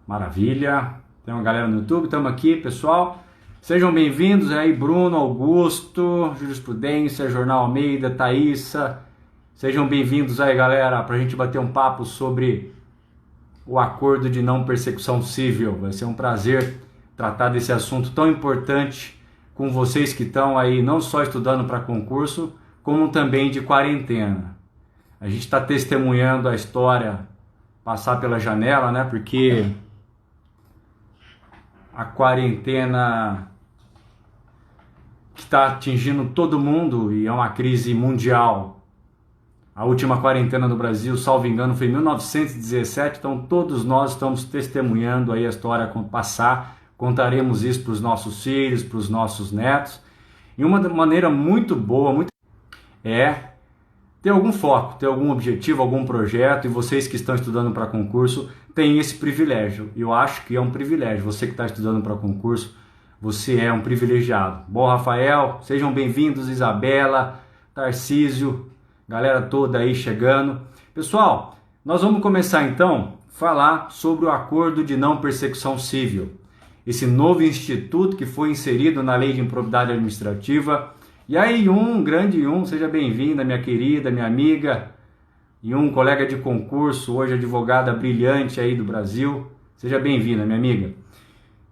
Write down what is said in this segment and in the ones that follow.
Maravilha. Tem uma galera no YouTube, estamos aqui, pessoal. Sejam bem-vindos aí, Bruno, Augusto, Jurisprudência, Jornal Almeida, Thaísa. Sejam bem-vindos aí, galera, para a gente bater um papo sobre o acordo de não persecução civil. Vai ser um prazer tratar desse assunto tão importante com vocês que estão aí não só estudando para concurso, como também de quarentena. A gente está testemunhando a história passar pela janela, né? Porque a quarentena que está atingindo todo mundo e é uma crise mundial. A última quarentena no Brasil, salvo engano, foi em 1917, então todos nós estamos testemunhando aí a história passar, contaremos isso para os nossos filhos, para os nossos netos, e uma maneira muito boa, ter algum foco, ter algum objetivo, algum projeto, e vocês que estão estudando para concurso têm esse privilégio. Eu acho que é um privilégio. Você que está estudando para concurso, você é um privilegiado. Bom, Rafael, sejam bem-vindos, Isabela, Tarcísio, galera toda aí chegando. Pessoal, nós vamos começar então a falar sobre o acordo de não persecução civil. Esse novo instituto que foi inserido na Lei de Improbidade Administrativa. E aí, grande seja bem-vinda, minha querida, minha amiga, colega de concurso, hoje advogada brilhante aí do Brasil. Seja bem-vinda, minha amiga.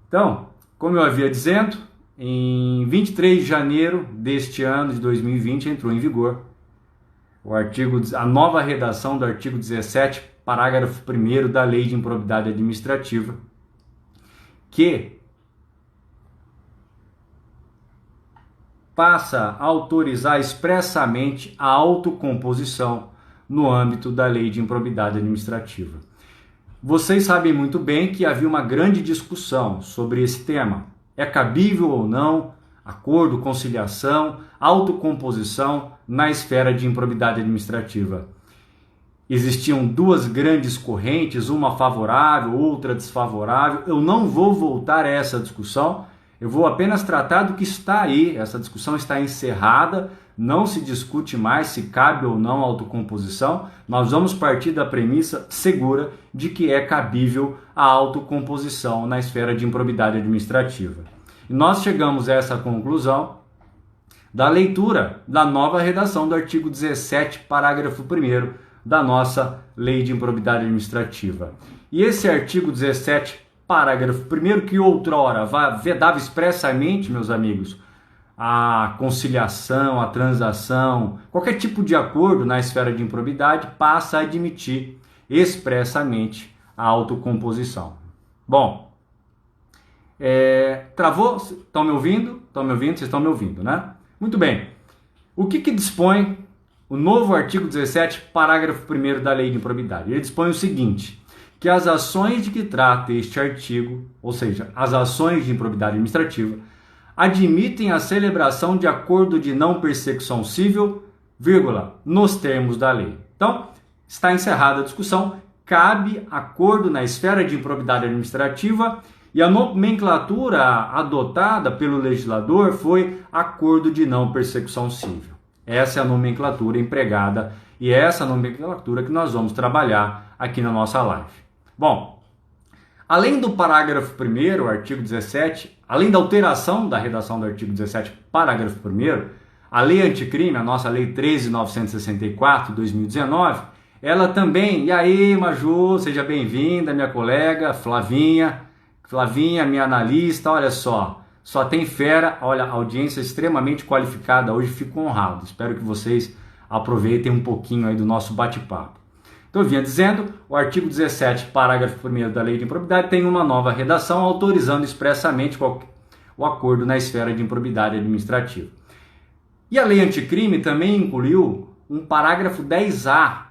Então, como eu havia dizendo, em 23 de janeiro deste ano de 2020 entrou em vigor a nova redação do artigo 17, parágrafo 1º da Lei de Improbidade Administrativa, que passa a autorizar expressamente a autocomposição no âmbito da Lei de Improbidade Administrativa. Vocês sabem muito bem que havia uma grande discussão sobre esse tema. É cabível ou não acordo, conciliação, autocomposição na esfera de improbidade administrativa? Existiam duas grandes correntes, uma favorável, outra desfavorável. Eu não vou voltar a essa discussão. Eu vou apenas tratar do que está aí. Essa discussão está encerrada, não se discute mais se cabe ou não a autocomposição. Nós vamos partir da premissa segura de que é cabível a autocomposição na esfera de improbidade administrativa. E nós chegamos a essa conclusão da leitura da nova redação do artigo 17, parágrafo 1º da nossa Lei de Improbidade Administrativa. E esse artigo 17, parágrafo 1º, que outrora vedava expressamente, meus amigos, a conciliação, a transação, qualquer tipo de acordo na esfera de improbidade, passa a admitir expressamente a autocomposição. Bom, travou? Estão me ouvindo? Estão me ouvindo? Vocês estão me ouvindo, né? Muito bem. O que dispõe o novo artigo 17, parágrafo 1º da Lei de Improbidade? Ele dispõe o seguinte: que as ações de que trata este artigo, ou seja, as ações de improbidade administrativa, admitem a celebração de acordo de não persecução civil, nos termos da lei. Então, está encerrada a discussão, cabe acordo na esfera de improbidade administrativa e a nomenclatura adotada pelo legislador foi acordo de não persecução civil. Essa é a nomenclatura empregada e é essa nomenclatura que nós vamos trabalhar aqui na nossa live. Bom, além do parágrafo 1º, artigo 17, além da alteração da redação do artigo 17, parágrafo 1º, a lei anticrime, a nossa lei 13.964, 2019, ela também, e aí, Maju, seja bem-vinda, minha colega Flavinha, minha analista, olha só tem fera, olha, audiência extremamente qualificada, hoje fico honrado, espero que vocês aproveitem um pouquinho aí do nosso bate-papo. Então, eu vinha dizendo, o artigo 17, parágrafo 1º da Lei de Improbidade tem uma nova redação autorizando expressamente o acordo na esfera de improbidade administrativa. E a lei anticrime também incluiu um parágrafo 10A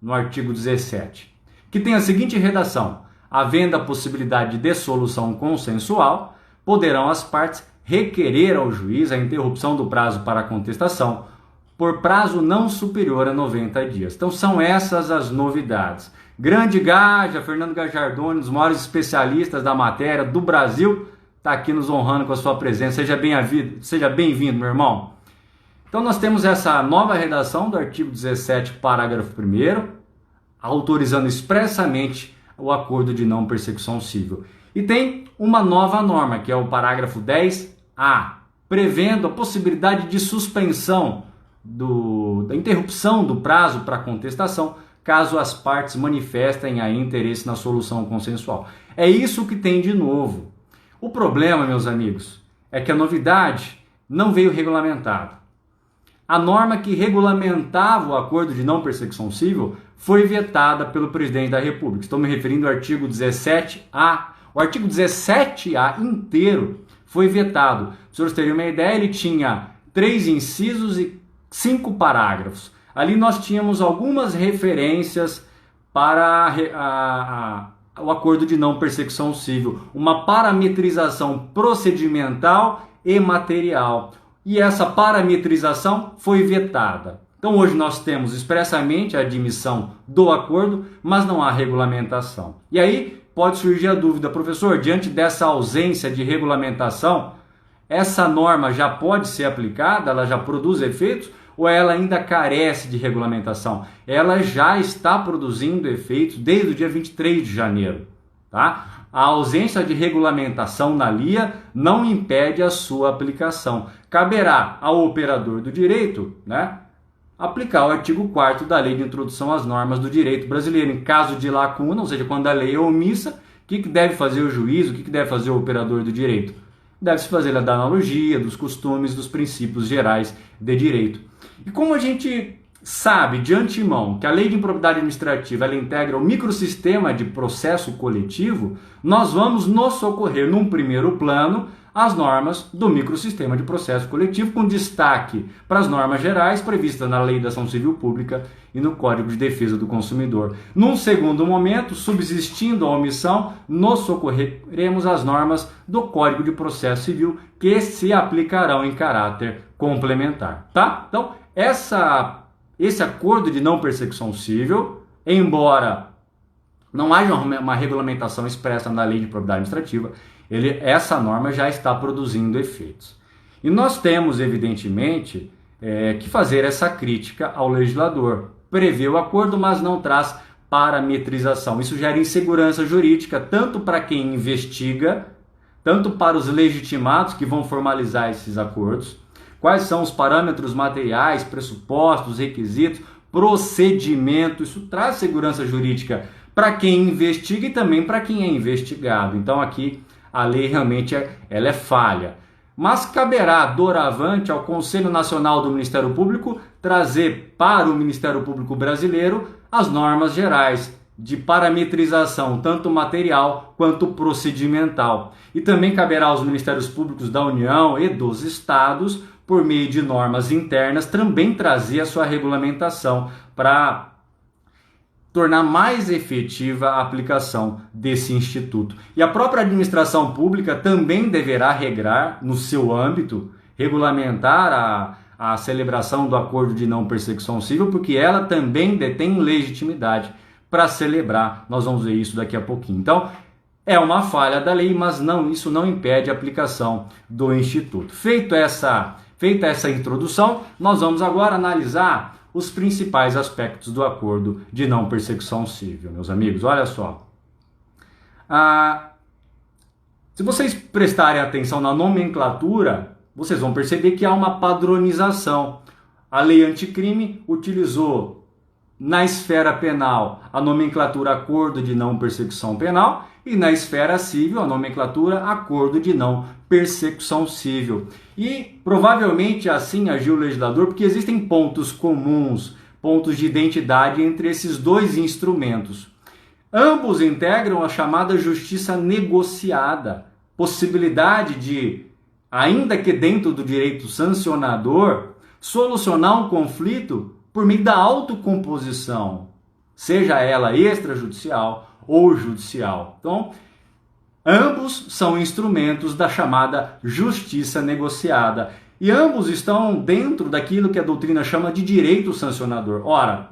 no artigo 17, que tem a seguinte redação: havendo a possibilidade de dissolução consensual, poderão as partes requerer ao juiz a interrupção do prazo para contestação por prazo não superior a 90 dias. Então são essas as novidades. Grande Gaja, Fernando Gajardoni, um dos maiores especialistas da matéria do Brasil, está aqui nos honrando com a sua presença. Seja bem-vindo, meu irmão. Então nós temos essa nova redação do artigo 17, parágrafo 1º, autorizando expressamente o acordo de não persecução civil. E tem uma nova norma, que é o parágrafo 10A, prevendo a possibilidade de suspensão da interrupção do prazo para contestação, caso as partes manifestem aí interesse na solução consensual. É isso que tem de novo. O problema, meus amigos, é que a novidade não veio regulamentada. A norma que regulamentava o acordo de não persecução civil foi vetada pelo presidente da República. Estou me referindo ao artigo 17A. O artigo 17A inteiro foi vetado. Para os senhores terem uma ideia, ele tinha 3 incisos e 5 parágrafos. Ali nós tínhamos algumas referências para o acordo de não persecução civil, uma parametrização procedimental e material. E essa parametrização foi vetada. Então hoje nós temos expressamente a admissão do acordo, mas não há regulamentação. E aí pode surgir a dúvida, professor, diante dessa ausência de regulamentação, essa norma já pode ser aplicada, ela já produz efeitos, ou ela ainda carece de regulamentação? Ela já está produzindo efeitos desde o dia 23 de janeiro. Tá? A ausência de regulamentação na LIA não impede a sua aplicação. Caberá ao operador do direito, né, aplicar o artigo 4º da Lei de Introdução às Normas do Direito Brasileiro. Em caso de lacuna, ou seja, quando a lei é omissa, o que deve fazer o juiz, o que deve fazer o operador do direito? Deve-se fazer a da analogia, dos costumes, dos princípios gerais de direito. E como a gente sabe de antemão que a Lei de Improbidade Administrativa ela integra o microsistema de processo coletivo, nós vamos nos socorrer num primeiro plano as normas do microsistema de processo coletivo, com destaque para as normas gerais previstas na Lei da Ação Civil Pública e no Código de Defesa do Consumidor. Num segundo momento, subsistindo a omissão, nos socorreremos às normas do Código de Processo Civil, que se aplicarão em caráter complementar. Tá? Então, esse acordo de não persecução civil, embora não haja uma regulamentação expressa na Lei de Improbidade Administrativa, essa norma já está produzindo efeitos. E nós temos, evidentemente, que fazer essa crítica ao legislador. Prevê o acordo, mas não traz parametrização. Isso gera insegurança jurídica, tanto para quem investiga, tanto para os legitimados que vão formalizar esses acordos. Quais são os parâmetros materiais, pressupostos, requisitos, procedimento. Isso traz segurança jurídica para quem investiga e também para quem é investigado. Então aqui a lei realmente ela é falha. Mas caberá doravante ao Conselho Nacional do Ministério Público trazer para o Ministério Público brasileiro as normas gerais de parametrização, tanto material quanto procedimental. E também caberá aos Ministérios Públicos da União e dos Estados, por meio de normas internas, também trazer a sua regulamentação para tornar mais efetiva a aplicação desse instituto. E a própria administração pública também deverá regrar, no seu âmbito, regulamentar a celebração do acordo de não persecução civil, porque ela também detém legitimidade para celebrar. Nós vamos ver isso daqui a pouquinho. Então, é uma falha da lei, mas isso não impede a aplicação do instituto. Feita essa introdução, nós vamos agora analisar os principais aspectos do acordo de não persecução civil, meus amigos. Olha só. Se vocês prestarem atenção na nomenclatura, vocês vão perceber que há uma padronização. A lei anticrime utilizou na esfera penal a nomenclatura acordo de não persecução penal e na esfera civil a nomenclatura acordo de não persecução civil. E provavelmente assim agiu o legislador porque existem pontos comuns, pontos de identidade entre esses dois instrumentos. Ambos integram a chamada justiça negociada, possibilidade de, ainda que dentro do direito sancionador, solucionar um conflito por meio da autocomposição, seja ela extrajudicial ou judicial. Então, ambos são instrumentos da chamada justiça negociada e ambos estão dentro daquilo que a doutrina chama de direito sancionador. Ora,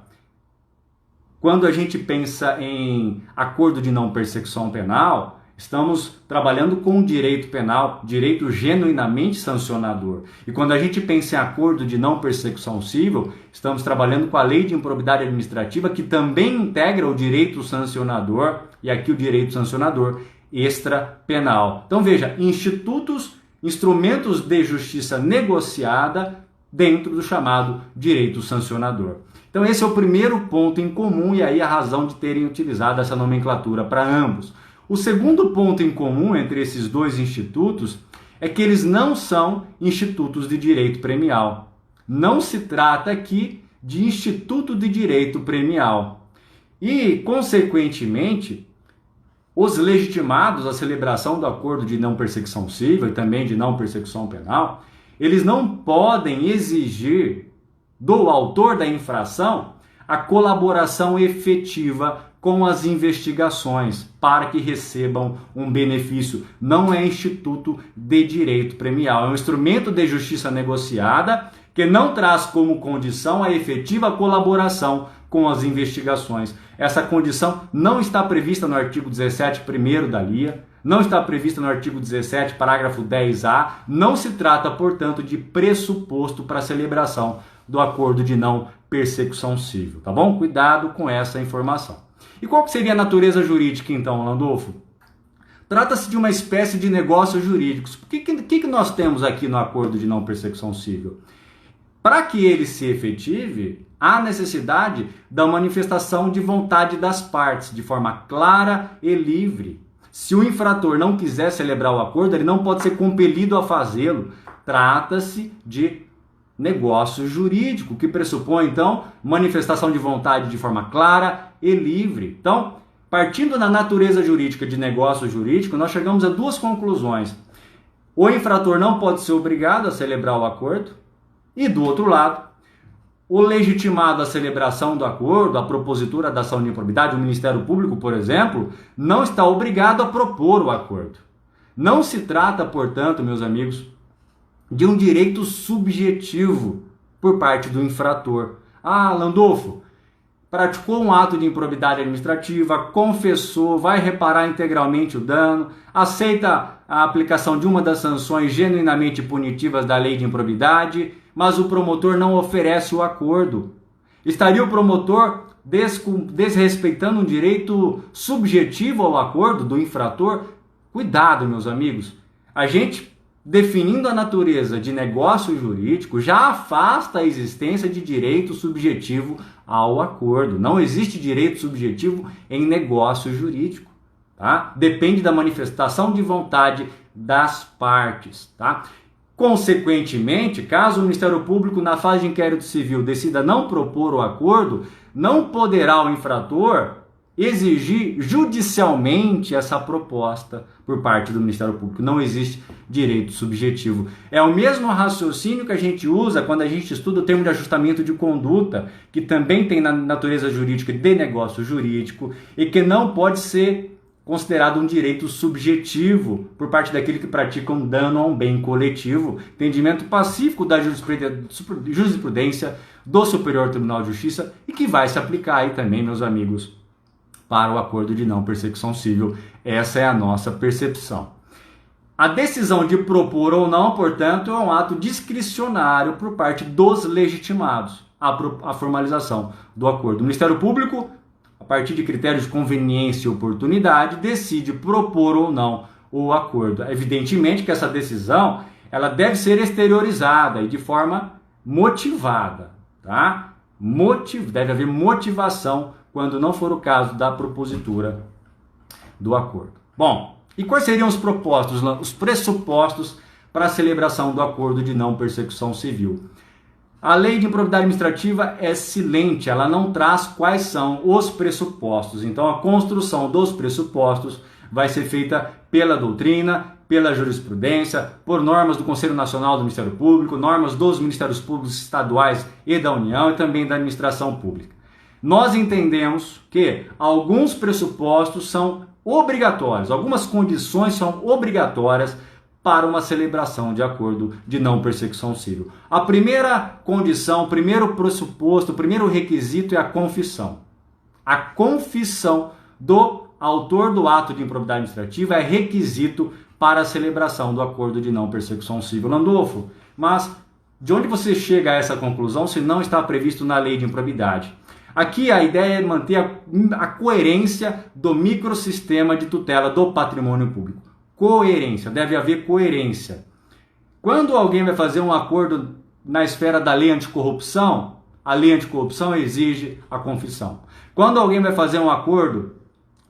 quando a gente pensa em acordo de não persecução penal, estamos trabalhando com direito penal, direito genuinamente sancionador. E quando a gente pensa em acordo de não persecução civil, estamos trabalhando com a Lei de Improbidade Administrativa, que também integra o direito sancionador, e aqui o direito sancionador extrapenal. Então veja, instrumentos de justiça negociada dentro do chamado direito sancionador. Então esse é o primeiro ponto em comum e aí a razão de terem utilizado essa nomenclatura para ambos. O segundo ponto em comum entre esses dois institutos é que eles não são institutos de direito premial. Não se trata aqui de instituto de direito premial. E, consequentemente, os legitimados à celebração do acordo de não persecução civil e também de não persecução penal, eles não podem exigir do autor da infração a colaboração efetiva com as investigações para que recebam um benefício. Não é instituto de direito premial, é um instrumento de justiça negociada que não traz como condição a efetiva colaboração com as investigações. Essa condição não está prevista no artigo 17, primeiro da LIA, não está prevista no artigo 17, parágrafo 10A, não se trata, portanto, de pressuposto para a celebração do acordo de não persecução civil, tá bom? Cuidado com essa informação. E qual que seria a natureza jurídica, então, Landolfo? Trata-se de uma espécie de negócios jurídicos. O que nós temos aqui no acordo de não persecução civil? Para que ele se efetive, há necessidade da manifestação de vontade das partes, de forma clara e livre. Se o infrator não quiser celebrar o acordo, ele não pode ser compelido a fazê-lo. Trata-se de negócio jurídico, que pressupõe, então, manifestação de vontade de forma clara e livre. Então, partindo da natureza jurídica de negócio jurídico, nós chegamos a duas conclusões. O infrator não pode ser obrigado a celebrar o acordo, e do outro lado, o legitimado à celebração do acordo, a propositura da ação de improbidade, o Ministério Público, por exemplo, não está obrigado a propor o acordo. Não se trata, portanto, meus amigos, de um direito subjetivo por parte do infrator. Ah, Landolfo, praticou um ato de improbidade administrativa, confessou, vai reparar integralmente o dano, aceita a aplicação de uma das sanções genuinamente punitivas da lei de improbidade, mas o promotor não oferece o acordo. Estaria o promotor desrespeitando um direito subjetivo ao acordo do infrator? Cuidado, meus amigos. A gente, definindo a natureza de negócio jurídico, já afasta a existência de direito subjetivo ao acordo. Não existe direito subjetivo em negócio jurídico, tá? Depende da manifestação de vontade das partes, tá? Consequentemente, caso o Ministério Público, na fase de inquérito civil, decida não propor o acordo, não poderá o infrator exigir judicialmente essa proposta por parte do Ministério Público. Não existe direito subjetivo. É o mesmo raciocínio que a gente usa quando a gente estuda o termo de ajustamento de conduta, que também tem na natureza jurídica de negócio jurídico e que não pode ser considerado um direito subjetivo por parte daquele que pratica um dano a um bem coletivo. Entendimento pacífico da jurisprudência do Superior Tribunal de Justiça e que vai se aplicar aí também, meus amigos, para o acordo de não persecução civil. Essa é a nossa percepção. A decisão de propor ou não, portanto, é um ato discricionário por parte dos legitimados, a formalização do acordo. O Ministério Público, a partir de critérios de conveniência e oportunidade, decide propor ou não o acordo. Evidentemente que essa decisão ela deve ser exteriorizada e de forma motivada, tá? Deve haver motivação quando não for o caso da propositura do acordo. Bom, e quais seriam os pressupostos para a celebração do acordo de não persecução civil? A lei de improbidade administrativa é silente, ela não traz quais são os pressupostos. Então, a construção dos pressupostos vai ser feita pela doutrina, pela jurisprudência, por normas do Conselho Nacional do Ministério Público, normas dos Ministérios Públicos Estaduais e da União e também da Administração Pública. Nós entendemos que alguns pressupostos são obrigatórios, algumas condições são obrigatórias para uma celebração de acordo de não persecução civil. A primeira condição, o primeiro pressuposto, o primeiro requisito é a confissão. A confissão do autor do ato de improbidade administrativa é requisito para a celebração do acordo de não persecução civil. Landolfo, mas de onde você chega a essa conclusão se não está previsto na lei de improbidade? Aqui a ideia é manter a coerência do microsistema de tutela do patrimônio público. Coerência, deve haver coerência. Quando alguém vai fazer um acordo na esfera da lei anticorrupção, a lei anticorrupção exige a confissão. Quando alguém vai fazer um acordo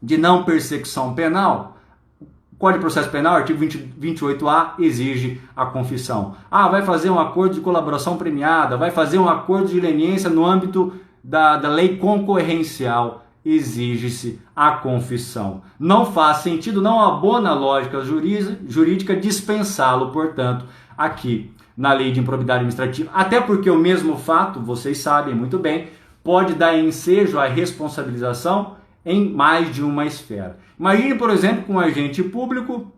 de não persecução penal, o Código de Processo Penal, artigo 28A, exige a confissão. Vai fazer um acordo de colaboração premiada, vai fazer um acordo de leniência no âmbito da lei concorrencial, exige-se a confissão. Não faz sentido, não abona a lógica jurídica dispensá-lo, portanto, aqui na lei de improbidade administrativa. Até porque o mesmo fato, vocês sabem muito bem, pode dar ensejo à responsabilização em mais de uma esfera. Imagine, por exemplo, que um agente público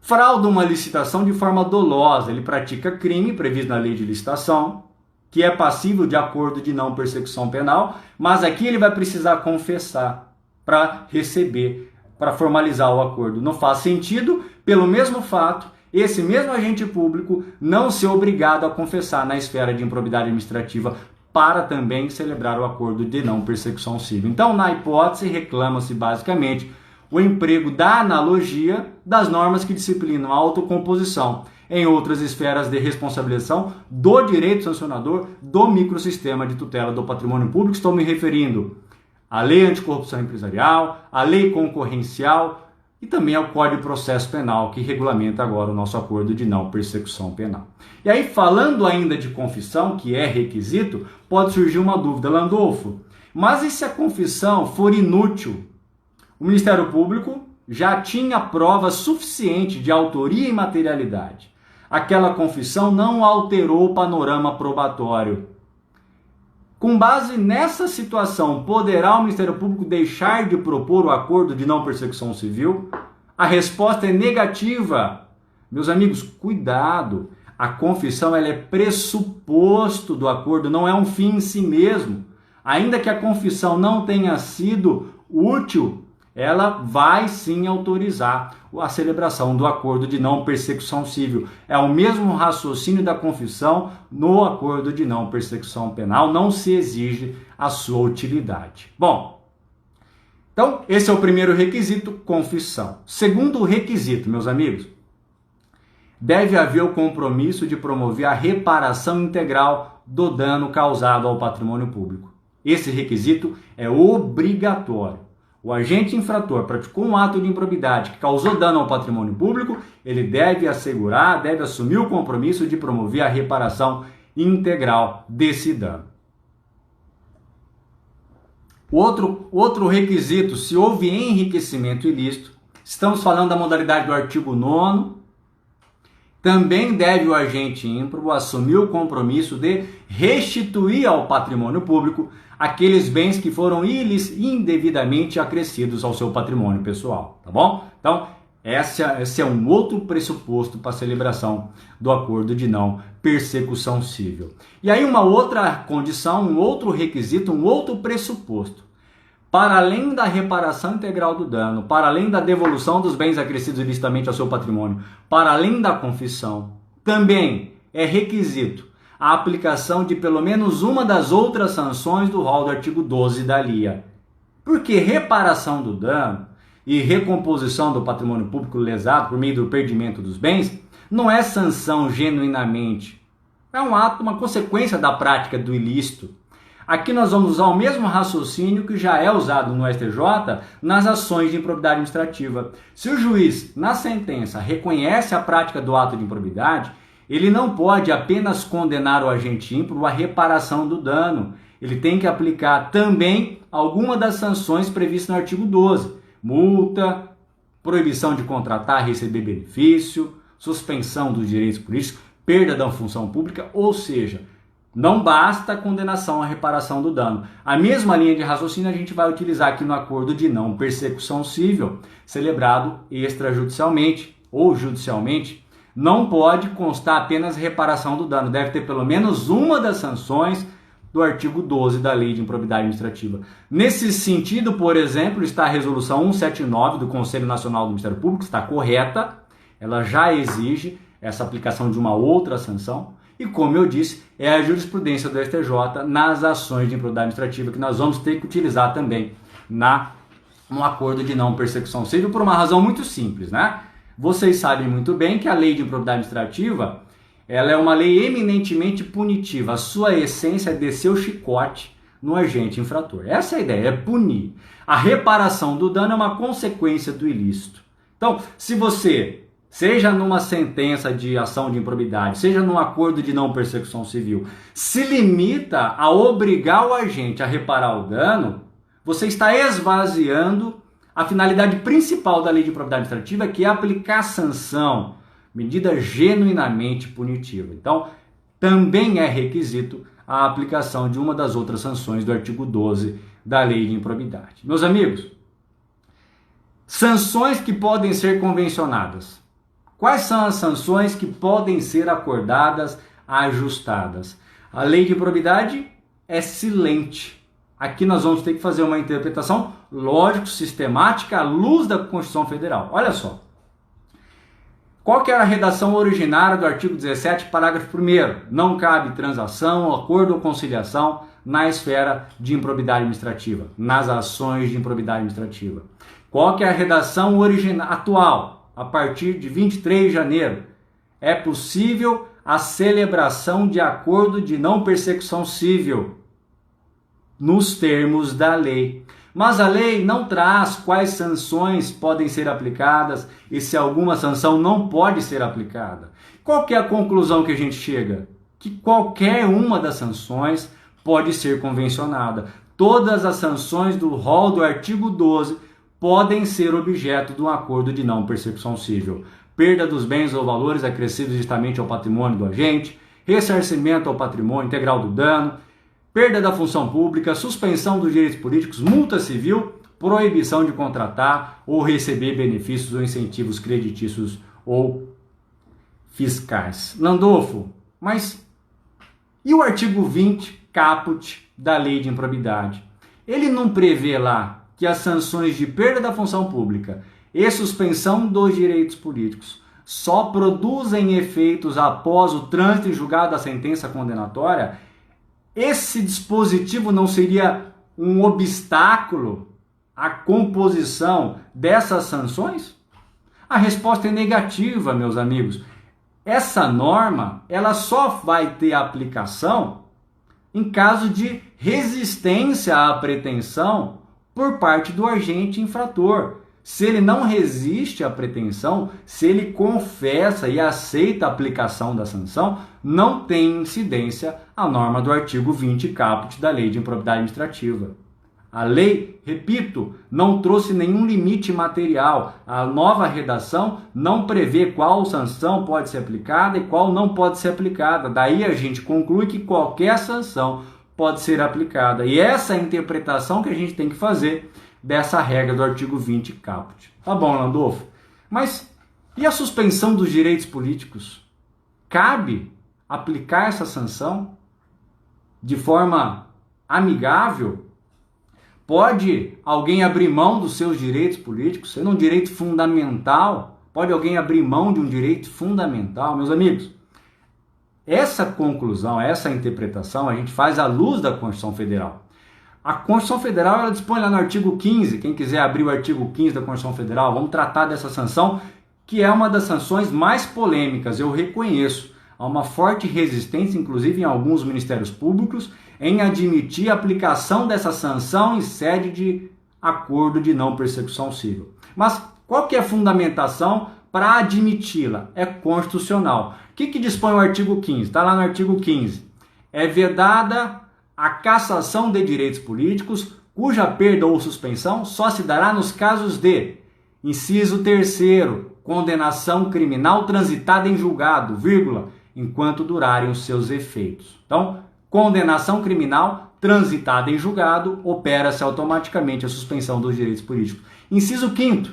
frauda uma licitação de forma dolosa. Ele pratica crime previsto na lei de licitação, que é passível de acordo de não persecução penal, mas aqui ele vai precisar confessar para receber, para formalizar o acordo. Não faz sentido, pelo mesmo fato, esse mesmo agente público não ser obrigado a confessar na esfera de improbidade administrativa para também celebrar o acordo de não persecução civil. Então, na hipótese, reclama-se basicamente o emprego da analogia das normas que disciplinam a autocomposição em outras esferas de responsabilização do direito sancionador do microsistema de tutela do patrimônio público. Estou me referindo à Lei Anticorrupção Empresarial, à Lei Concorrencial e também ao Código de Processo Penal, que regulamenta agora o nosso acordo de não persecução penal. E aí, falando ainda de confissão, que é requisito, pode surgir uma dúvida, Landolfo, mas e se a confissão for inútil? O Ministério Público já tinha prova suficiente de autoria e materialidade. Aquela confissão não alterou o panorama probatório. Com base nessa situação, poderá o Ministério Público deixar de propor o acordo de não persecução civil? A resposta é negativa. Meus amigos, cuidado. A confissão ela é pressuposto do acordo, não é um fim em si mesmo. Ainda que a confissão não tenha sido útil, ela vai sim autorizar a celebração do acordo de não persecução civil. É o mesmo raciocínio da confissão no acordo de não persecução penal, não se exige a sua utilidade. Bom, então esse é o primeiro requisito, confissão. Segundo requisito, meus amigos, deve haver o compromisso de promover a reparação integral do dano causado ao patrimônio público. Esse requisito é obrigatório. O agente infrator praticou um ato de improbidade que causou dano ao patrimônio público, ele deve assegurar, deve assumir o compromisso de promover a reparação integral desse dano. Outro requisito, se houve enriquecimento ilícito, estamos falando da modalidade do artigo 9º, também deve o agente ímprobo assumir o compromisso de restituir ao patrimônio público aqueles bens que foram indevidamente acrescidos ao seu patrimônio pessoal, tá bom? Então, esse é um outro pressuposto para a celebração do acordo de não persecução civil. E aí uma outra condição, um outro requisito, um outro pressuposto. Para além da reparação integral do dano, para além da devolução dos bens acrescidos ilicitamente ao seu patrimônio, para além da confissão, também é requisito a aplicação de pelo menos uma das outras sanções do rol do artigo 12 da LIA. Porque reparação do dano e recomposição do patrimônio público lesado por meio do perdimento dos bens não é sanção genuinamente. É um ato, uma consequência da prática do ilícito. Aqui nós vamos usar o mesmo raciocínio que já é usado no STJ nas ações de improbidade administrativa. Se o juiz, na sentença, reconhece a prática do ato de improbidade, ele não pode apenas condenar o agente ímprobo à reparação do dano. Ele tem que aplicar também alguma das sanções previstas no artigo 12. Multa, proibição de contratar e receber benefício, suspensão dos direitos políticos, perda da função pública, ou seja, não basta a condenação à reparação do dano. A mesma linha de raciocínio a gente vai utilizar aqui no acordo de não persecução civil, celebrado extrajudicialmente ou judicialmente. Não pode constar apenas reparação do dano, deve ter pelo menos uma das sanções do artigo 12 da Lei de Improbidade Administrativa. Nesse sentido, por exemplo, está a resolução 179 do Conselho Nacional do Ministério Público, está correta, ela já exige essa aplicação de uma outra sanção. E como eu disse, é a jurisprudência do STJ nas ações de improbidade administrativa que nós vamos ter que utilizar também no acordo de não persecução civil, por uma razão muito simples, né? Vocês sabem muito bem que a lei de improbidade administrativa, ela é uma lei eminentemente punitiva. A sua essência é descer o chicote no agente infrator. Essa é a ideia, é punir. A reparação do dano é uma consequência do ilícito. Então, se você, seja numa sentença de ação de improbidade, seja num acordo de não persecução civil, se limita a obrigar o agente a reparar o dano, você está esvaziando a finalidade principal da lei de improbidade administrativa, que é aplicar sanção, medida genuinamente punitiva. Então, também é requisito a aplicação de uma das outras sanções do artigo 12 da lei de improbidade. Meus amigos, sanções que podem ser convencionadas. Quais são as sanções que podem ser acordadas, ajustadas? A lei de improbidade é silente. Aqui nós vamos ter que fazer uma interpretação lógico, sistemática, à luz da Constituição Federal. Olha só. Qual que era a redação originária do artigo 17, parágrafo 1º? Não cabe transação, acordo ou conciliação na esfera de improbidade administrativa, nas ações de improbidade administrativa. Qual que é a redação atual? A partir de 23 de janeiro, é possível a celebração de acordo de não persecução civil, nos termos da lei. Mas a lei não traz quais sanções podem ser aplicadas e se alguma sanção não pode ser aplicada. Qual que é a conclusão que a gente chega? Que qualquer uma das sanções pode ser convencionada. Todas as sanções do rol do artigo 12 podem ser objeto de um acordo de não persecução civil. Perda dos bens ou valores acrescidos justamente ao patrimônio do agente, ressarcimento ao patrimônio integral do dano, perda da função pública, suspensão dos direitos políticos, multa civil, proibição de contratar ou receber benefícios ou incentivos creditícios ou fiscais. Landolfo, mas e o artigo 20, caput da lei de improbidade? Ele não prevê lá que as sanções de perda da função pública e suspensão dos direitos políticos só produzem efeitos após o trânsito em julgado da sentença condenatória? Esse dispositivo não seria um obstáculo à composição dessas sanções? A resposta é negativa, meus amigos. Essa norma, ela só vai ter aplicação em caso de resistência à pretensão por parte do agente infrator. Se ele não resiste à pretensão, se ele confessa e aceita a aplicação da sanção, não tem incidência a norma do artigo 20 caput da lei de improbidade administrativa. A lei, repito, não trouxe nenhum limite material. A nova redação não prevê qual sanção pode ser aplicada e qual não pode ser aplicada. Daí a gente conclui que qualquer sanção pode ser aplicada. E essa é a interpretação que a gente tem que fazer dessa regra do artigo 20 caput. Tá bom, Landolfo? Mas e a suspensão dos direitos políticos? Cabe aplicar essa sanção de forma amigável? Pode alguém abrir mão dos seus direitos políticos, sendo um direito fundamental? Pode alguém abrir mão de um direito fundamental? Meus amigos, essa conclusão, essa interpretação a gente faz à luz da Constituição Federal. A Constituição Federal, ela dispõe lá no artigo 15, quem quiser abrir o artigo 15 da Constituição Federal, vamos tratar dessa sanção, que é uma das sanções mais polêmicas, eu reconheço. Há uma forte resistência, inclusive em alguns ministérios públicos, em admitir a aplicação dessa sanção em sede de acordo de não persecução civil. Mas qual que é a fundamentação para admiti-la? É constitucional. O que dispõe o artigo 15? Está lá no artigo 15. É vedada a cassação de direitos políticos, cuja perda ou suspensão só se dará nos casos de, inciso 3º, condenação criminal transitada em julgado, vírgula, enquanto durarem os seus efeitos. Então, condenação criminal transitada em julgado, opera-se automaticamente a suspensão dos direitos políticos. Inciso 5º,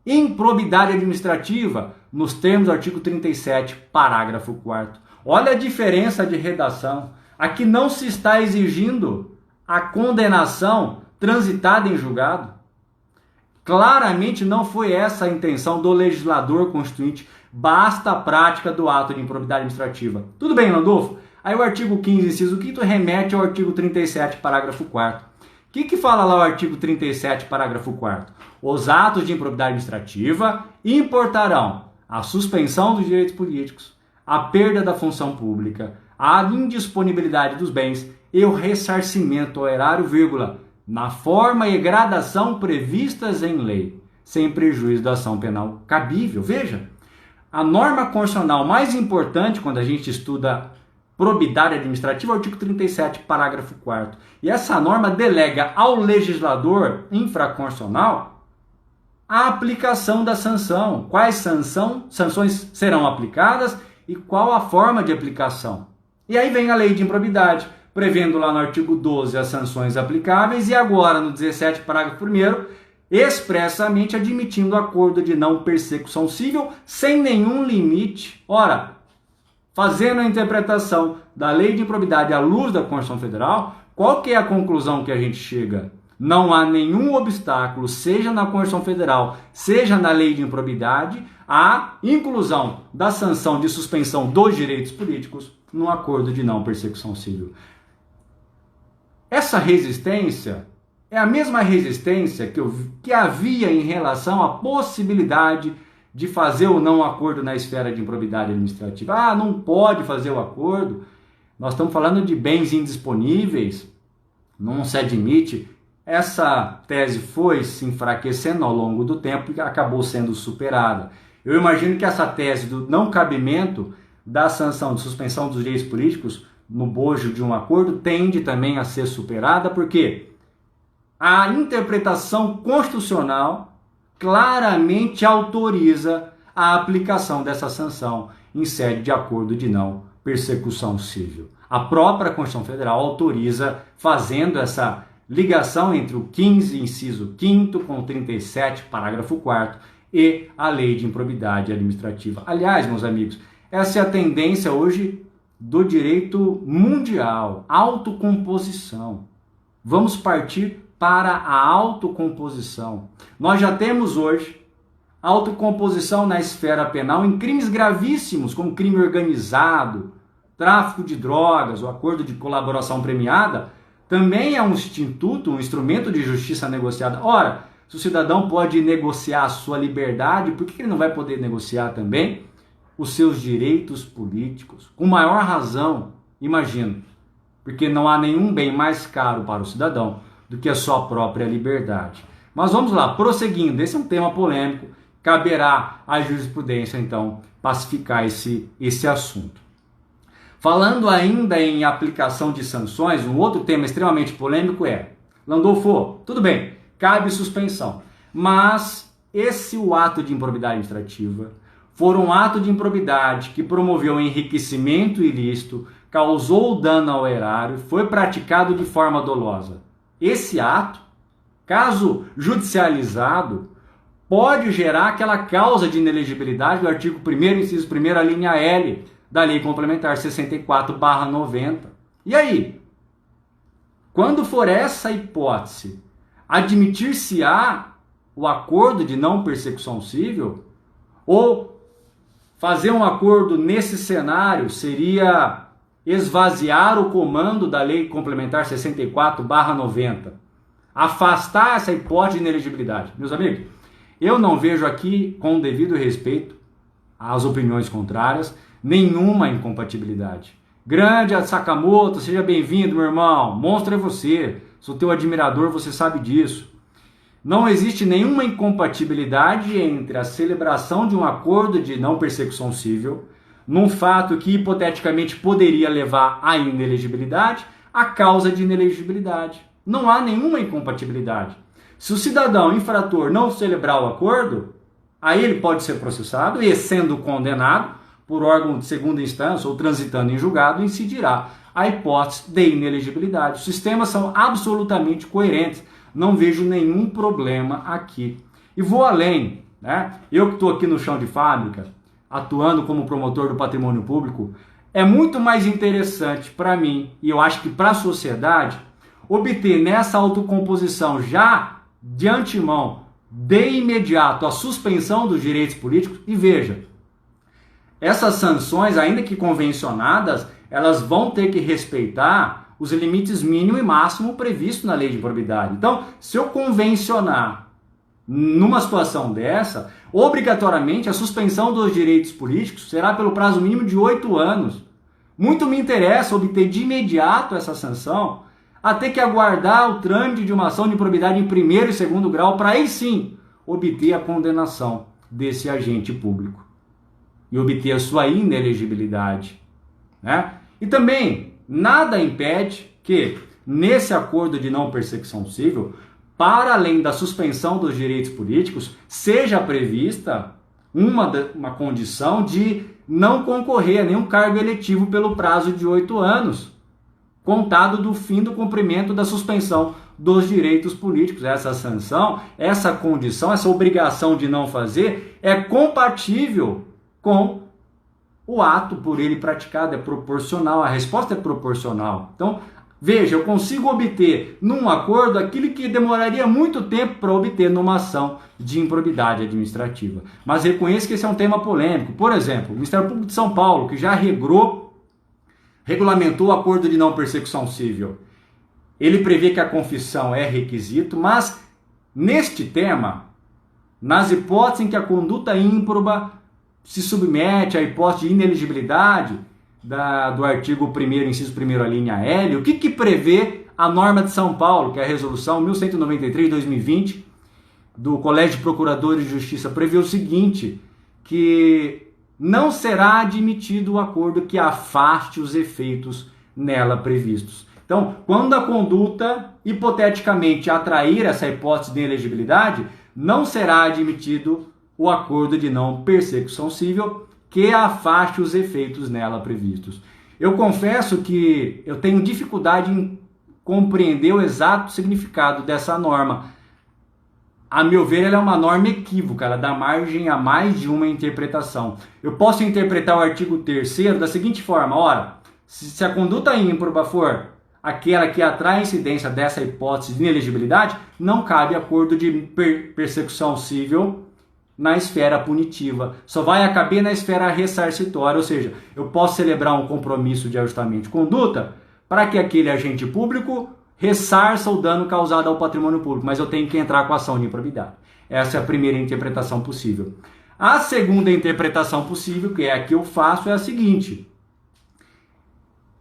improbidade administrativa, nos termos do artigo 37, parágrafo 4º. Olha a diferença de redação. Aqui não se está exigindo a condenação transitada em julgado. Claramente não foi essa a intenção do legislador constituinte, basta a prática do ato de improbidade administrativa. Tudo bem, Landolfo? Aí o artigo 15, inciso 5º, remete ao artigo 37, parágrafo 4º. O que fala lá o artigo 37, parágrafo 4º? Os atos de improbidade administrativa importarão a suspensão dos direitos políticos, a perda da função pública, a indisponibilidade dos bens e o ressarcimento ao erário, vírgula, na forma e gradação previstas em lei, sem prejuízo da ação penal cabível. Veja, a norma constitucional mais importante quando a gente estuda probidade administrativa é o artigo 37, parágrafo 4º. E essa norma delega ao legislador infraconstitucional a aplicação da sanção. Quais sanções serão aplicadas e qual a forma de aplicação. E aí vem a lei de improbidade, prevendo lá no artigo 12 as sanções aplicáveis e agora no 17, parágrafo 1º, expressamente admitindo acordo de não persecução civil sem nenhum limite. Ora, fazendo a interpretação da lei de improbidade à luz da Constituição Federal, qual que é a conclusão que a gente chega? Não há nenhum obstáculo, seja na Constituição Federal, seja na lei de improbidade, à inclusão da sanção de suspensão dos direitos políticos no acordo de não persecução civil. Essa resistência é a mesma resistência que havia em relação à possibilidade de fazer ou não acordo na esfera de improbidade administrativa. Ah, não pode fazer o acordo. Nós estamos falando de bens indisponíveis, não se admite. Essa tese foi se enfraquecendo ao longo do tempo e acabou sendo superada. Eu imagino que essa tese do não cabimento da sanção de suspensão dos direitos políticos no bojo de um acordo tende também a ser superada, porque a interpretação constitucional claramente autoriza a aplicação dessa sanção em sede de acordo de não persecução civil. A própria Constituição Federal autoriza, fazendo essa ligação entre o 15, inciso 5º, com o 37, parágrafo 4º, e a lei de improbidade administrativa. Aliás, meus amigos, essa é a tendência hoje do direito mundial, autocomposição. Vamos partir para a autocomposição. Nós já temos hoje autocomposição na esfera penal em crimes gravíssimos, como crime organizado, tráfico de drogas, o acordo de colaboração premiada, também é um instituto, um instrumento de justiça negociada. Ora, se o cidadão pode negociar a sua liberdade, por que ele não vai poder negociar também os seus direitos políticos? Com maior razão, imagino, porque não há nenhum bem mais caro para o cidadão do que a sua própria liberdade. Mas vamos lá, prosseguindo, esse é um tema polêmico, caberá à jurisprudência, então, pacificar esse assunto. Falando ainda em aplicação de sanções, um outro tema extremamente polêmico é, Landolfo, tudo bem, cabe suspensão, mas o ato de improbidade administrativa for um ato de improbidade que promoveu enriquecimento ilícito, causou dano ao erário, foi praticado de forma dolosa. Esse ato, caso judicializado, pode gerar aquela causa de inelegibilidade do artigo 1º, inciso 1º, a linha L da Lei Complementar 64/90. E aí? Quando for essa hipótese, admitir-se-á o acordo de não persecução civil? Ou fazer um acordo nesse cenário seria esvaziar o comando da Lei Complementar 64/90? Afastar essa hipótese de inelegibilidade. Meus amigos, eu não vejo aqui, com o devido respeito às opiniões contrárias, nenhuma incompatibilidade. Grande Sakamoto, seja bem-vindo, meu irmão. Monstro é você. Sou teu admirador, você sabe disso. Não existe nenhuma incompatibilidade entre a celebração de um acordo de não persecução civil, num fato que hipoteticamente poderia levar à inelegibilidade, a causa de inelegibilidade. Não há nenhuma incompatibilidade. Se o cidadão infrator não celebrar o acordo, aí ele pode ser processado e, sendo condenado por órgão de segunda instância ou transitando em julgado, incidirá a hipótese de inelegibilidade. Os sistemas são absolutamente coerentes. Não vejo nenhum problema aqui. E vou além, né? Eu que estou aqui no chão de fábrica, atuando como promotor do patrimônio público, é muito mais interessante para mim, e eu acho que para a sociedade, obter nessa autocomposição já de antemão de imediato a suspensão dos direitos políticos. E veja, essas sanções, ainda que convencionadas, elas vão ter que respeitar os limites mínimo e máximo previstos na lei de improbidade. Então, se eu convencionar numa situação dessa, obrigatoriamente a suspensão dos direitos políticos será pelo prazo mínimo de 8 anos. Muito me interessa obter de imediato essa sanção, a ter que aguardar o trâmite de uma ação de improbidade em primeiro e segundo grau, para aí sim obter a condenação desse agente público e obter a sua inelegibilidade, né? E também nada impede que, nesse acordo de não persecução civil, para além da suspensão dos direitos políticos, seja prevista uma condição de não concorrer a nenhum cargo eletivo pelo prazo de 8 anos, contado do fim do cumprimento da suspensão dos direitos políticos. Essa sanção, essa condição, essa obrigação de não fazer é compatível com o ato por ele praticado, é proporcional, a resposta é proporcional. Então, veja, eu consigo obter num acordo aquilo que demoraria muito tempo para obter numa ação de improbidade administrativa. Mas reconheço que esse é um tema polêmico. Por exemplo, o Ministério Público de São Paulo, que já regulamentou o acordo de não persecução civil, ele prevê que a confissão é requisito, mas neste tema, nas hipóteses em que a conduta ímproba se submete à hipótese de ineligibilidade do artigo 1º, inciso 1º, a linha L, o que prevê a norma de São Paulo, que é a resolução 1193/2020 do Colégio de Procuradores de Justiça, prevê o seguinte, que não será admitido o acordo que afaste os efeitos nela previstos. Então, quando a conduta hipoteticamente atrair essa hipótese de inelegibilidade, não será admitido o acordo de não persecução civil que afaste os efeitos nela previstos. Eu confesso que eu tenho dificuldade em compreender o exato significado dessa norma. A meu ver, ela é uma norma equívoca, ela dá margem a mais de uma interpretação. Eu posso interpretar o artigo 3º da seguinte forma: ora, se a conduta ímproba for aquela que atrai a incidência dessa hipótese de inelegibilidade, não cabe acordo de persecução civil na esfera punitiva, só vai caber na esfera ressarcitória, ou seja, eu posso celebrar um compromisso de ajustamento de conduta para que aquele agente público ressarça o dano causado ao patrimônio público, mas eu tenho que entrar com a ação de improbidade. Essa é a primeira interpretação possível. A segunda interpretação possível, que é a que eu faço, é a seguinte: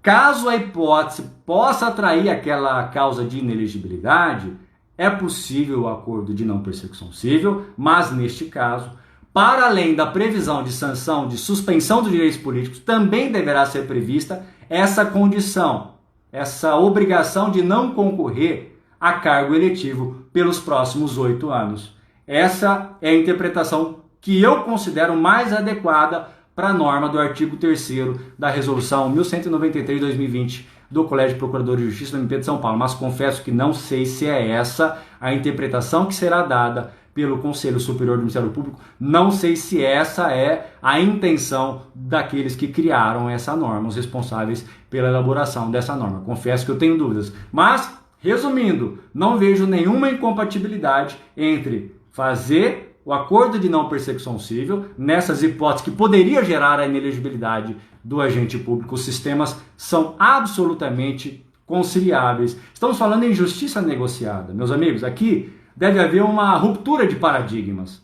caso a hipótese possa atrair aquela causa de inelegibilidade, é possível o acordo de não persecução civil, mas neste caso, para além da previsão de sanção de suspensão dos direitos políticos, também deverá ser prevista essa condição, essa obrigação de não concorrer a cargo eletivo pelos próximos 8 anos. Essa é a interpretação que eu considero mais adequada para a norma do artigo 3º da resolução 1193/2020 do Colégio de Procuradores de Justiça do MP de São Paulo, mas confesso que não sei se é essa a interpretação que será dada pelo Conselho Superior do Ministério Público, não sei se essa é a intenção daqueles que criaram essa norma, os responsáveis pela elaboração dessa norma. Confesso que eu tenho dúvidas, mas, resumindo, não vejo nenhuma incompatibilidade entre fazer o acordo de não persecução civil nessas hipóteses que poderia gerar a inelegibilidade do agente público. Os sistemas são absolutamente conciliáveis. Estamos falando em justiça negociada. Meus amigos, aqui deve haver uma ruptura de paradigmas.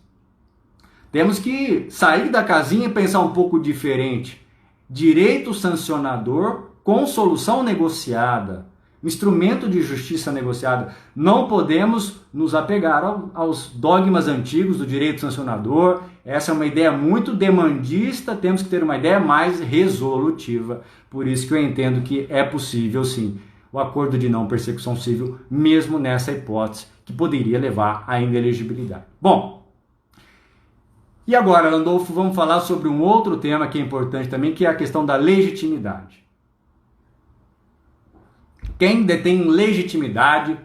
Temos que sair da casinha e pensar um pouco diferente. Direito sancionador com solução negociada. Instrumento de justiça negociada. Não podemos nos apegar aos dogmas antigos do direito sancionador. Essa é uma ideia muito demandista, temos que ter uma ideia mais resolutiva. Por isso que eu entendo que é possível, sim, o acordo de não persecução civil, mesmo nessa hipótese que poderia levar à inelegibilidade. Bom, e agora, Landolfo, vamos falar sobre um outro tema que é importante também, que é a questão da legitimidade. Quem detém legitimidade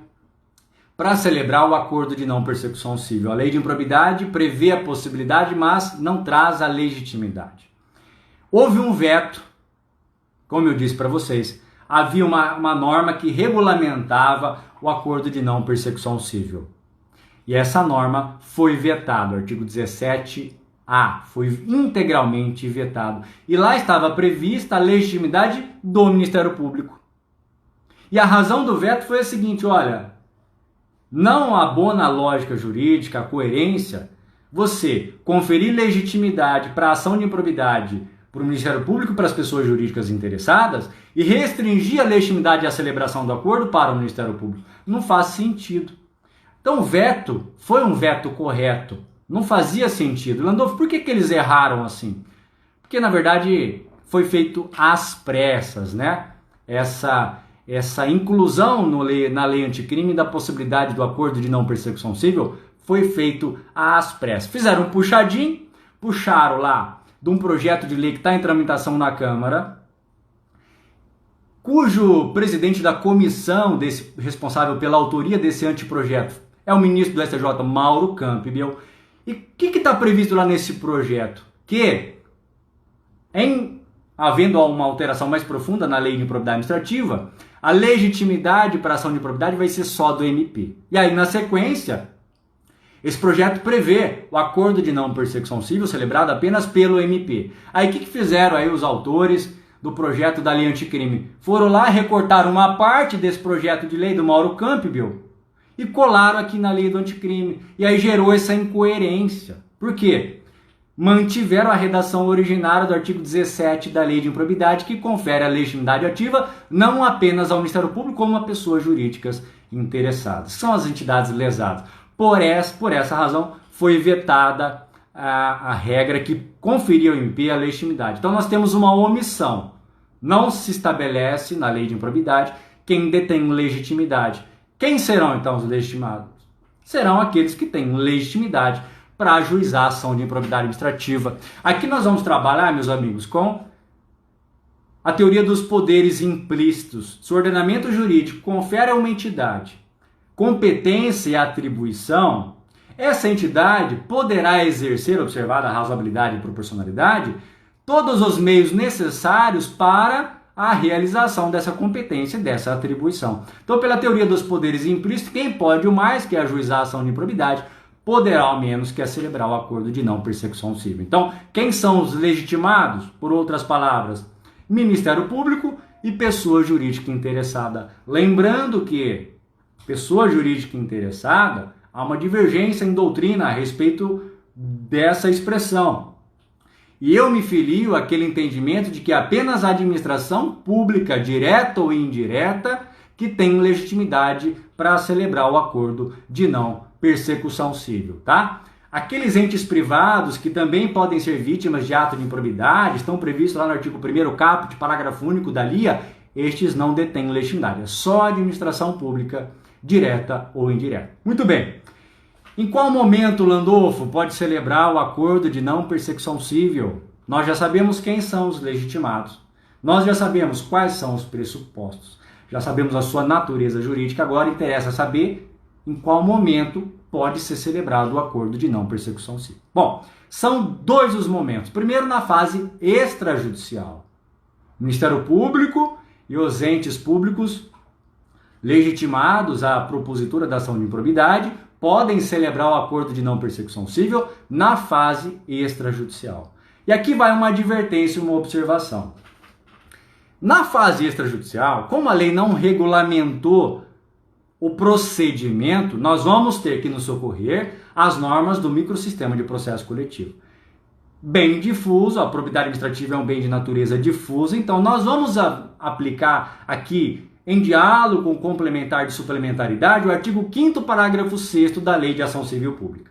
para celebrar o acordo de não persecução civil? A lei de improbidade prevê a possibilidade, mas não traz a legitimidade. Houve um veto, como eu disse para vocês, havia uma norma que regulamentava o acordo de não persecução civil. E essa norma foi vetada, o artigo 17A, foi integralmente vetado. E lá estava prevista a legitimidade do Ministério Público. E a razão do veto foi a seguinte, olha, não abona a lógica jurídica, a coerência, você conferir legitimidade para a ação de improbidade para o Ministério Público e para as pessoas jurídicas interessadas e restringir a legitimidade e a celebração do acordo para o Ministério Público. Não faz sentido. Então o veto foi um veto correto. Não fazia sentido. Landolfo, por que eles erraram assim? Porque, na verdade, foi feito às pressas, né? Essa inclusão na lei anticrime da possibilidade do acordo de não persecução civil foi feito às pressas. Fizeram um puxadinho, puxaram lá de um projeto de lei que está em tramitação na Câmara, cujo presidente da comissão responsável pela autoria desse anteprojeto é o ministro do STJ, Mauro Campbell. E o que está previsto lá nesse projeto? Que, havendo uma alteração mais profunda na lei de improbidade administrativa, a legitimidade para a ação de improbidade vai ser só do MP. E aí, na sequência, esse projeto prevê o acordo de não persecução civil celebrado apenas pelo MP. Aí o que fizeram aí os autores do projeto da lei anticrime? Foram lá, recortaram uma parte desse projeto de lei do Mauro Campbell e colaram aqui na lei do anticrime. E aí gerou essa incoerência. Por quê? Mantiveram a redação originária do artigo 17 da lei de improbidade, que confere a legitimidade ativa não apenas ao Ministério Público, como a pessoas jurídicas interessadas. São as entidades lesadas. Por essa razão, foi vetada a regra que conferia ao MP a legitimidade. Então, nós temos uma omissão. Não se estabelece na lei de improbidade quem detém legitimidade. Quem serão, então, os legitimados? Serão aqueles que têm legitimidade para ajuizar a ação de improbidade administrativa. Aqui nós vamos trabalhar, meus amigos, com a teoria dos poderes implícitos. Se o ordenamento jurídico confere a uma entidade competência e atribuição, essa entidade poderá exercer, observada a razoabilidade e proporcionalidade, todos os meios necessários para a realização dessa competência e dessa atribuição. Então, pela teoria dos poderes implícitos, quem pode o mais, que é ajuizar a ação de improbidade, poderá ao menos, que é celebrar o acordo de não persecução civil. Então, quem são os legitimados? Por outras palavras, Ministério Público e pessoa jurídica interessada. Lembrando que pessoa jurídica interessada, há uma divergência em doutrina a respeito dessa expressão. E eu me filio àquele entendimento de que apenas a administração pública, direta ou indireta, que tem legitimidade para celebrar o acordo de não persecução civil, tá? Aqueles entes privados que também podem ser vítimas de ato de improbidade, estão previstos lá no artigo 1º caput, parágrafo único da LIA, estes não detêm legitimidade. É só a administração pública, direta ou indireta. Muito bem. Em qual momento, Landolfo, pode celebrar o acordo de não persecução civil? Nós já sabemos quem são os legitimados. Nós já sabemos quais são os pressupostos. Já sabemos a sua natureza jurídica. Agora interessa saber em qual momento pode ser celebrado o acordo de não persecução civil. Bom, são dois os momentos. Primeiro, na fase extrajudicial. O Ministério Público e os entes públicos legitimados à propositura da ação de improbidade podem celebrar o acordo de não persecução civil na fase extrajudicial. E aqui vai uma advertência e uma observação. Na fase extrajudicial, como a lei não regulamentou o procedimento, nós vamos ter que nos socorrer às normas do microsistema de processo coletivo. Bem difuso, a probidade administrativa é um bem de natureza difusa, então nós vamos aplicar aqui, em diálogo com o complementar de suplementaridade, o artigo 5º, parágrafo 6º da Lei de Ação Civil Pública.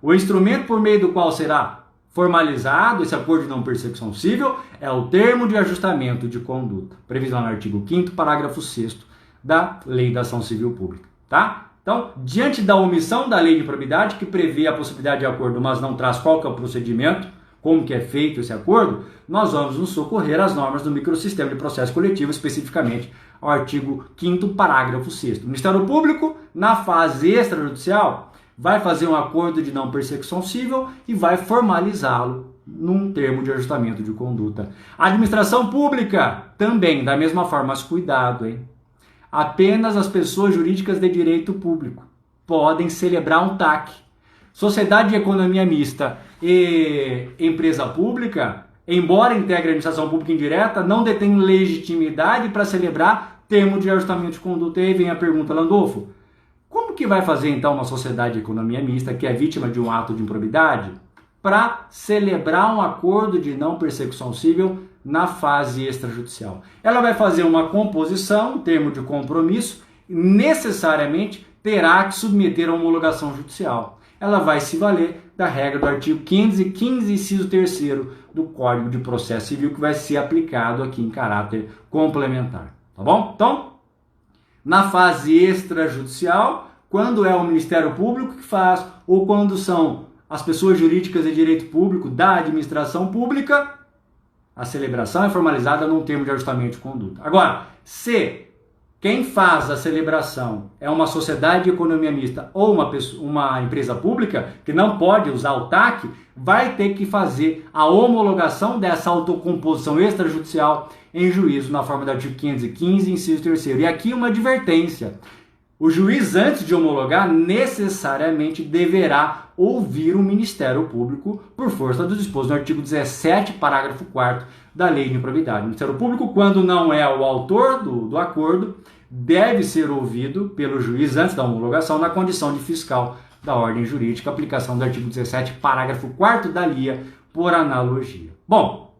O instrumento por meio do qual será formalizado esse acordo de não persecução civil é o termo de ajustamento de conduta, previsto no artigo 5º, parágrafo 6º da Lei da Ação Civil Pública, tá? Então, diante da omissão da lei de improbidade, que prevê a possibilidade de acordo, mas não traz qual que é o procedimento, como que é feito esse acordo, nós vamos nos socorrer às normas do microsistema de processo coletivo, especificamente ao artigo 5º, parágrafo 6º. O Ministério Público, na fase extrajudicial, vai fazer um acordo de não persecução civil e vai formalizá-lo num termo de ajustamento de conduta. A administração pública também, da mesma forma, mas cuidado, hein? Apenas as pessoas jurídicas de direito público podem celebrar um TAC. Sociedade de economia mista e empresa pública, embora integre a administração pública indireta, não detém legitimidade para celebrar termo de ajustamento de conduta. E aí vem a pergunta, Landolfo, como que vai fazer então uma sociedade de economia mista que é vítima de um ato de improbidade para celebrar um acordo de não persecução civil na fase extrajudicial? Ela vai fazer uma composição, um termo de compromisso, necessariamente terá que submeter a homologação judicial. Ela vai se valer da regra do artigo 515, inciso 3º do Código de Processo Civil, que vai ser aplicado aqui em caráter complementar. Tá bom? Então, na fase extrajudicial, quando é o Ministério Público que faz, ou quando são as pessoas jurídicas de direito público da administração pública, a celebração é formalizada num termo de ajustamento de conduta. Agora, se quem faz a celebração é uma sociedade de economia mista ou uma empresa pública que não pode usar o TAC, vai ter que fazer a homologação dessa autocomposição extrajudicial em juízo na forma do artigo 515, inciso 3º. E aqui uma advertência. O juiz, antes de homologar, necessariamente deverá ouvir o Ministério Público por força do disposto no artigo 17, parágrafo 4º da Lei de Improbidade. O Ministério Público, quando não é o autor do acordo, deve ser ouvido pelo juiz antes da homologação na condição de fiscal da ordem jurídica, aplicação do artigo 17, parágrafo 4º da LIA, por analogia. Bom,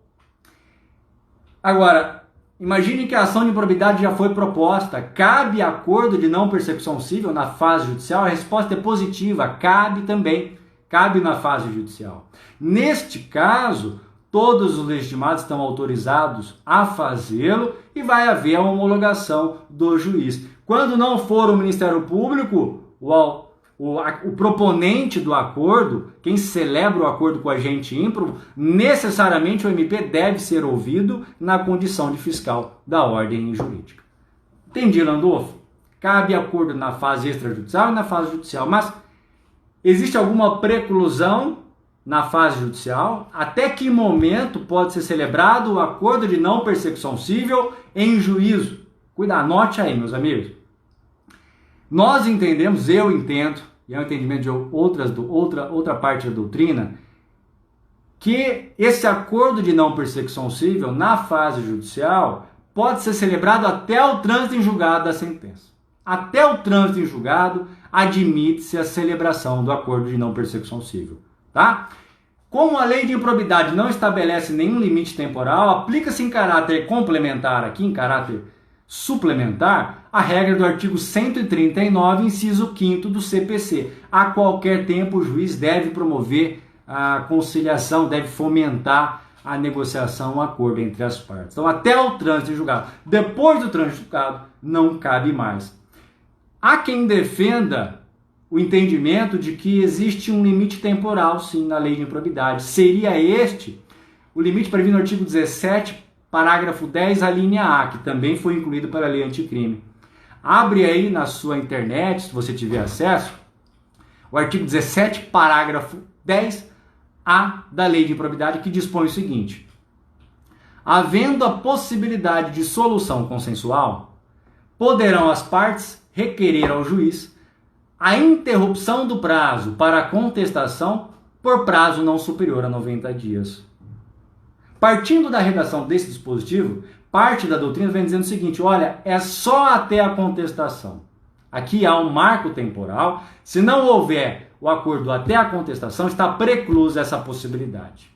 agora, imagine que a ação de improbidade já foi proposta. Cabe acordo de não persecução civil na fase judicial? A resposta é positiva. Cabe também. Cabe na fase judicial. Neste caso, todos os legitimados estão autorizados a fazê-lo e vai haver a homologação do juiz. Quando não for o Ministério Público, o proponente do acordo, quem celebra o acordo com o agente ímprobo, necessariamente o MP deve ser ouvido na condição de fiscal da ordem jurídica. Entendi, Landolfo? Cabe acordo na fase extrajudicial e na fase judicial, mas existe alguma preclusão na fase judicial? Até que momento pode ser celebrado o acordo de não persecução civil em juízo? Cuidado, anote aí, meus amigos. Nós entendemos, eu entendo, e é um entendimento de outra parte da doutrina, que esse acordo de não persecução civil na fase judicial pode ser celebrado até o trânsito em julgado da sentença. Até o trânsito em julgado admite-se a celebração do acordo de não persecução civil. Tá? Como a lei de improbidade não estabelece nenhum limite temporal, aplica-se em caráter complementar, aqui em caráter suplementar, a regra do artigo 139, inciso 5º do CPC. A qualquer tempo o juiz deve promover a conciliação, deve fomentar a negociação, o acordo entre as partes. Então, até o trânsito em julgado. Depois do trânsito em julgado, não cabe mais. Há quem defenda o entendimento de que existe um limite temporal, sim, na lei de improbidade. Seria este o limite previsto no artigo 17, parágrafo 10, a linha A, que também foi incluído pela lei anticrime. Abre aí na sua internet, se você tiver acesso, o artigo 17, parágrafo 10A da lei de improbidade, que dispõe o seguinte: havendo a possibilidade de solução consensual, poderão as partes requerer ao juiz a interrupção do prazo para a contestação por prazo não superior a 90 dias. Partindo da redação desse dispositivo, parte da doutrina vem dizendo o seguinte: olha, é só até a contestação. Aqui há um marco temporal. Se não houver o acordo até a contestação, está preclusa essa possibilidade.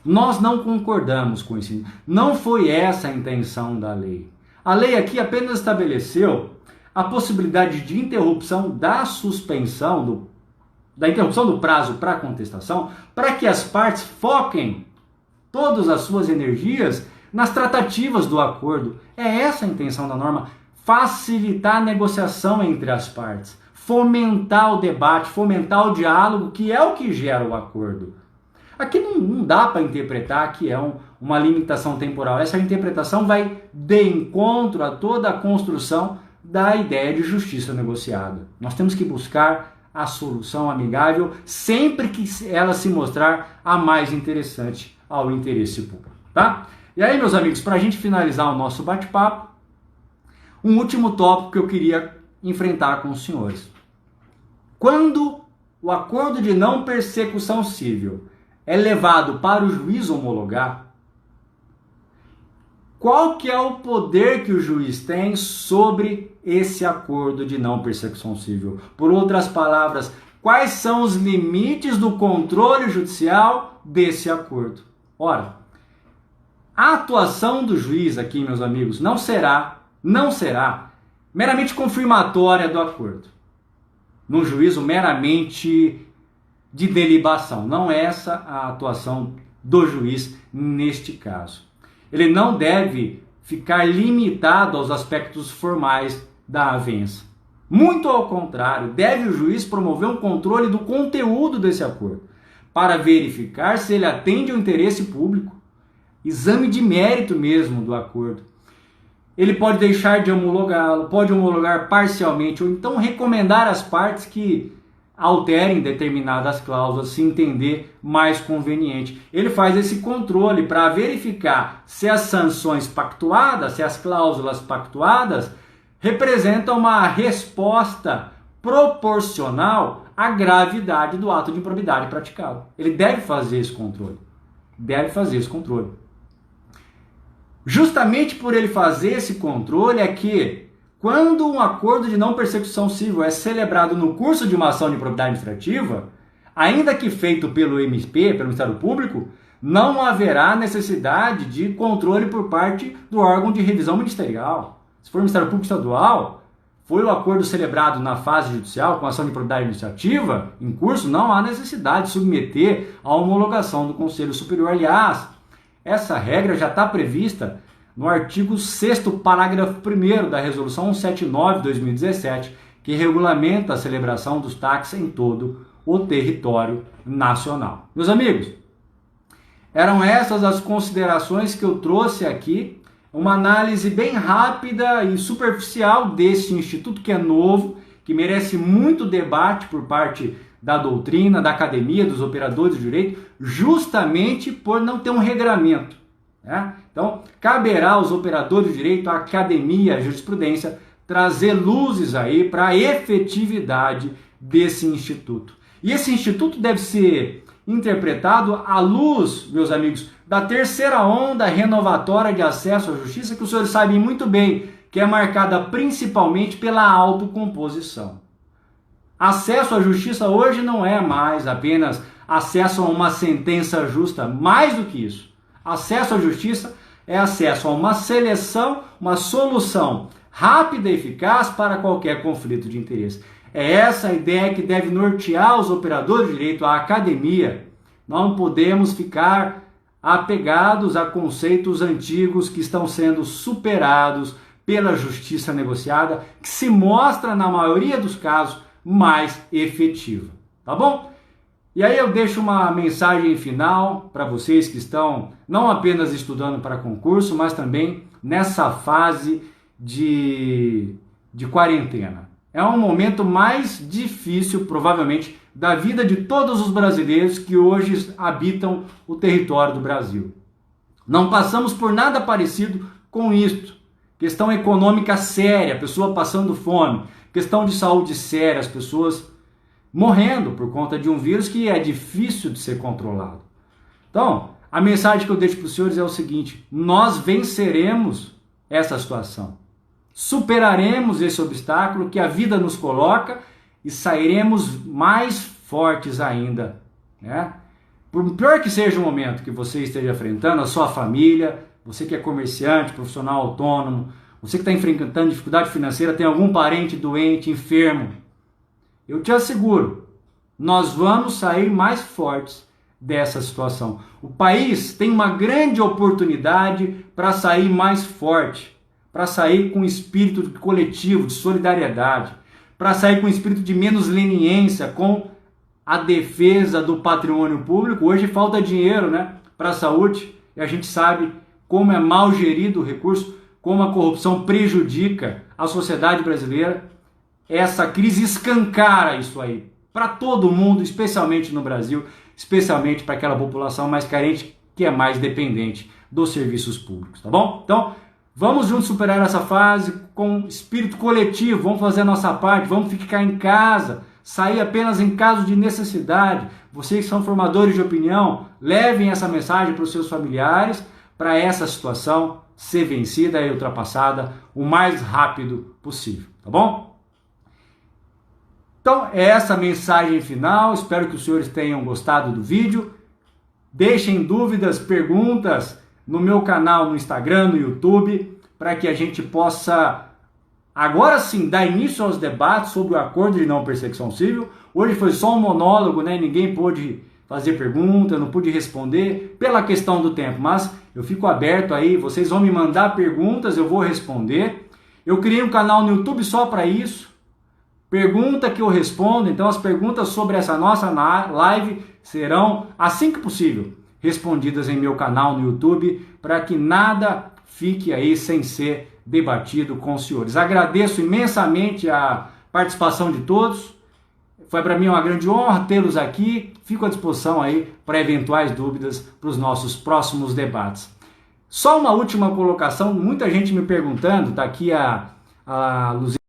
Nós não concordamos com isso. Não foi essa a intenção da lei. A lei aqui apenas estabeleceu a possibilidade de interrupção da suspensão, da interrupção do prazo para contestação, para que as partes foquem todas as suas energias nas tratativas do acordo. É essa a intenção da norma: facilitar a negociação entre as partes, fomentar o debate, fomentar o diálogo, que é o que gera o acordo. Aqui não dá para interpretar que é uma limitação temporal. Essa interpretação vai de encontro a toda a construção da ideia de justiça negociada. Nós temos que buscar a solução amigável sempre que ela se mostrar a mais interessante ao interesse público, tá? E aí, meus amigos, para a gente finalizar o nosso bate-papo, um último tópico que eu queria enfrentar com os senhores. Quando o acordo de não persecução civil é levado para o juiz homologar, qual que é o poder que o juiz tem sobre esse acordo de não persecução civil? Por outras palavras, quais são os limites do controle judicial desse acordo? Ora, a atuação do juiz aqui, meus amigos, não será meramente confirmatória do acordo. Num juízo meramente de delibação. Não é essa a atuação do juiz neste caso. Ele não deve ficar limitado aos aspectos formais da avença. Muito ao contrário, deve o juiz promover um controle do conteúdo desse acordo, para verificar se ele atende ao interesse público, exame de mérito mesmo do acordo. Ele pode deixar de homologá-lo, pode homologar parcialmente, ou então recomendar às partes que alterem determinadas cláusulas, se entender mais conveniente. Ele faz esse controle para verificar se as sanções pactuadas, se as cláusulas pactuadas representam uma resposta proporcional à gravidade do ato de improbidade praticado. Ele deve fazer esse controle. Justamente por ele fazer esse controle é que, quando um acordo de não persecução civil é celebrado no curso de uma ação de improbidade administrativa, ainda que feito pelo MP, pelo Ministério Público, não haverá necessidade de controle por parte do órgão de revisão ministerial. Se for o Ministério Público Estadual, foi o acordo celebrado na fase judicial com ação de improbidade administrativa em curso, não há necessidade de submeter à homologação do Conselho Superior. Aliás, essa regra já está prevista no artigo 6º, parágrafo 1º da Resolução 179 de 2017, que regulamenta a celebração dos TACs em todo o território nacional. Meus amigos, eram essas as considerações que eu trouxe aqui, uma análise bem rápida e superficial desse instituto que é novo, que merece muito debate por parte da doutrina, da academia, dos operadores de direito, justamente por não ter um regramento. Né? Então, caberá aos operadores de direito, à academia, à jurisprudência, trazer luzes aí para a efetividade desse instituto. E esse instituto deve ser interpretado à luz, meus amigos, da terceira onda renovatória de acesso à justiça, que os senhores sabem muito bem, que é marcada principalmente pela autocomposição. Acesso à justiça hoje não é mais apenas acesso a uma sentença justa, mais do que isso. Acesso à justiça é acesso a uma seleção, uma solução rápida e eficaz para qualquer conflito de interesse. É essa a ideia que deve nortear os operadores de direito, a academia. Não podemos ficar apegados a conceitos antigos que estão sendo superados pela justiça negociada, que se mostra, na maioria dos casos, mais efetiva. Tá bom? E aí eu deixo uma mensagem final para vocês que estão não apenas estudando para concurso, mas também nessa fase de quarentena. É um momento mais difícil, provavelmente, da vida de todos os brasileiros que hoje habitam o território do Brasil. Não passamos por nada parecido com isto. Questão econômica séria, a pessoa passando fome. Questão de saúde séria, as pessoas morrendo por conta de um vírus que é difícil de ser controlado. Então, a mensagem que eu deixo para os senhores é o seguinte: nós venceremos essa situação. Superaremos esse obstáculo que a vida nos coloca e sairemos mais fortes ainda, né? Por pior que seja o momento que você esteja enfrentando, a sua família, você que é comerciante, profissional autônomo, você que está enfrentando dificuldade financeira, tem algum parente doente, enfermo, eu te asseguro, nós vamos sair mais fortes dessa situação. O país tem uma grande oportunidade para sair mais forte, para sair com espírito coletivo, de solidariedade, para sair com espírito de menos leniência com a defesa do patrimônio público. Hoje falta dinheiro, né, para a saúde, e a gente sabe como é mal gerido o recurso, como a corrupção prejudica a sociedade brasileira. Essa crise escancara isso aí para todo mundo, especialmente no Brasil, especialmente para aquela população mais carente que é mais dependente dos serviços públicos, tá bom? Então, vamos juntos superar essa fase com espírito coletivo, vamos fazer a nossa parte, vamos ficar em casa, sair apenas em caso de necessidade. Vocês que são formadores de opinião, levem essa mensagem para os seus familiares, para essa situação ser vencida e ultrapassada o mais rápido possível, tá bom? Então, é essa a mensagem final. Espero que os senhores tenham gostado do vídeo. Deixem dúvidas, perguntas no meu canal no Instagram, no YouTube, para que a gente possa, agora sim, dar início aos debates sobre o acordo de não persecução civil. Hoje foi só um monólogo, né? Ninguém pôde fazer pergunta, não pude responder pela questão do tempo, mas eu fico aberto aí, vocês vão me mandar perguntas, eu vou responder. Eu criei um canal no YouTube só para isso. Pergunta que eu respondo, então as perguntas sobre essa nossa live serão, assim que possível, respondidas em meu canal no YouTube, para que nada fique aí sem ser debatido com os senhores. Agradeço imensamente a participação de todos, foi para mim uma grande honra tê-los aqui, fico à disposição aí para eventuais dúvidas para os nossos próximos debates. Só uma última colocação, muita gente me perguntando, está aqui a Luzia